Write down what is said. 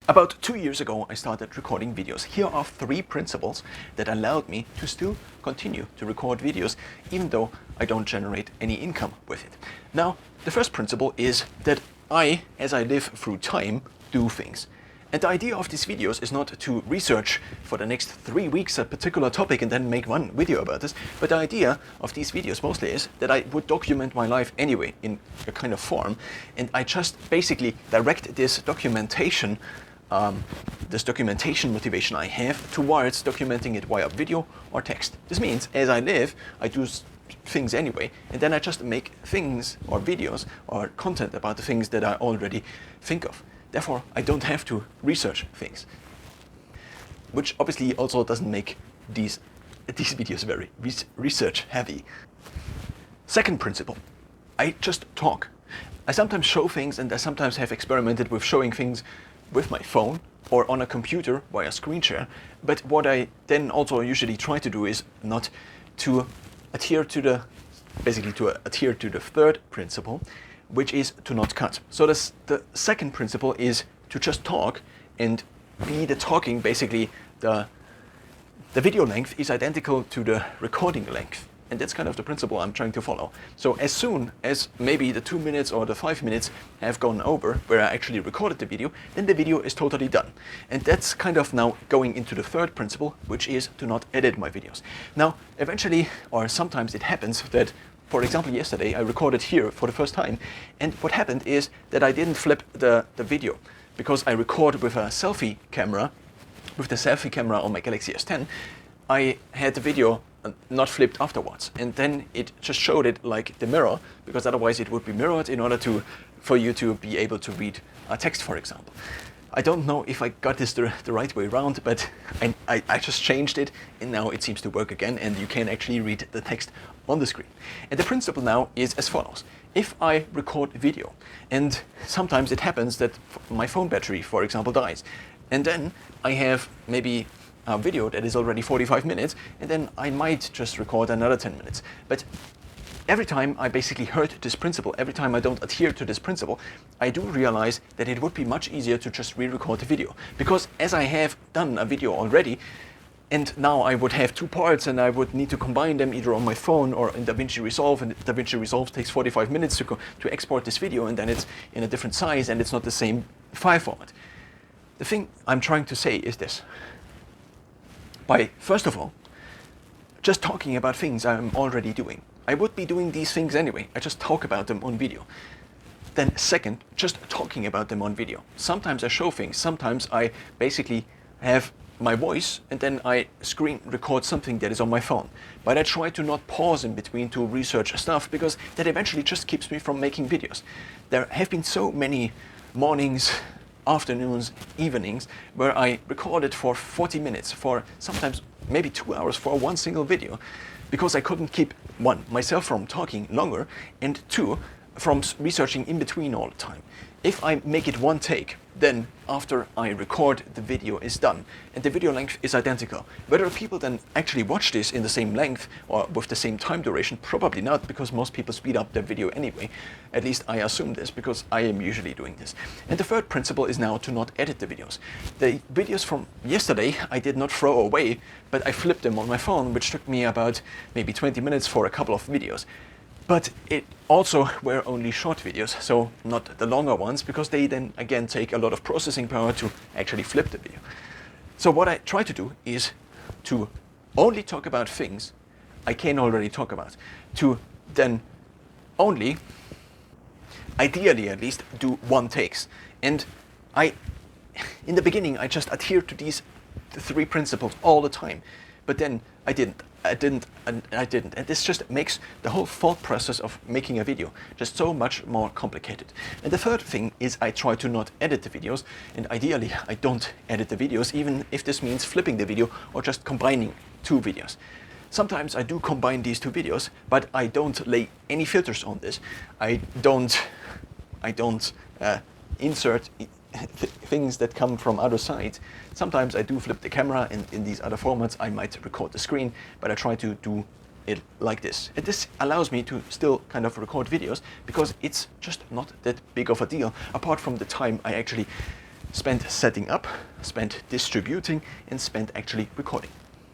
About 2 years ago, I started recording videos. Here are 3 principles that allowed me to still continue to record videos, even though I don't generate any income with it. Now, the first principle is that I, as I live through time, do things. And the idea of these videos is not to research for the next 3 weeks a particular topic and then make one video about this, but the idea of these videos mostly is that I would document my life anyway in a kind of form, and I just basically direct this documentation motivation I have towards documenting it via video or text. This means as I live, I do things anyway, and then I just make things or videos or content about the things that I already think of. Therefore, I don't have to research things, which obviously also doesn't make these videos very research heavy. Second principle, I just talk. I sometimes show things, and I sometimes have experimented with showing things with my phone or on a computer via screen share. But what I then also usually try to do is not to adhere to the third principle, which is to not cut. So the second principle is to just talk, and be the talking basically the video length is identical to the recording length. And that's kind of the principle I'm trying to follow. So as soon as maybe the 2 minutes or the 5 minutes have gone over where I actually recorded the video, then the video is totally done. And that's kind of now going into the third principle, which is to not edit my videos. Now, eventually, or sometimes it happens that, for example, yesterday I recorded here for the first time, and what happened is that I didn't flip the video, because I record with a selfie camera, with the selfie camera on my Galaxy S10. I had the video not flipped afterwards, and then it just showed it like the mirror, because otherwise it would be mirrored in order for you to be able to read a text, for example. I don't know if I got this the right way around, but I just changed it, and now it seems to work again, and you can actually read the text on the screen. And the principle now is as follows. If I record video, and sometimes it happens that my phone battery, for example, dies, and then I have maybe a video that is already 45 minutes, and then I might just record another 10 minutes. But every time I basically hurt this principle, every time I don't adhere to this principle, I do realize that it would be much easier to just re-record the video. Because as I have done a video already, and now I would have 2 parts, and I would need to combine them either on my phone or in DaVinci Resolve, and DaVinci Resolve takes 45 minutes to export this video, and then it's in a different size, and it's not the same file format. The thing I'm trying to say is this. By, first of all, just talking about things I'm already doing. I would be doing these things anyway, I just talk about them on video. Then second, just talking about them on video. Sometimes I show things, sometimes I basically have my voice, and then I screen record something that is on my phone. But I try to not pause in between to research stuff, because that eventually just keeps me from making videos. There have been so many mornings, afternoons, evenings, where I recorded for 40 minutes, for sometimes maybe 2 hours for one single video, because I couldn't keep, 1, myself from talking longer, and 2, from researching in between all the time. If I make it one take, then after I record, the video is done, and the video length is identical. Whether people then actually watch this in the same length or with the same time duration, probably not, because most people speed up their video anyway. At least I assume this, because I am usually doing this. And the third principle is now to not edit the videos. The videos from yesterday I did not throw away, but I flipped them on my phone, which took me about maybe 20 minutes for a couple of videos. But it also were only short videos, so not the longer ones, because they then again take a lot of processing power to actually flip the video. So what I try to do is to only talk about things I can already talk about, to then only, ideally at least, do one takes. And in the beginning, I just adhered to these 3 principles all the time, but then I didn't. And this just makes the whole thought process of making a video just so much more complicated. And the third thing is I try to not edit the videos, and ideally I don't edit the videos, even if this means flipping the video or just combining 2 videos. Sometimes I do combine these 2 videos, but I don't lay any filters on this. I don't insert things that come from other sides. Sometimes I do flip the camera, and in these other formats I might record the screen, but I try to do it like this. And this allows me to still kind of record videos, because it's just not that big of a deal, apart from the time I actually spent setting up, spent distributing, and spent actually recording.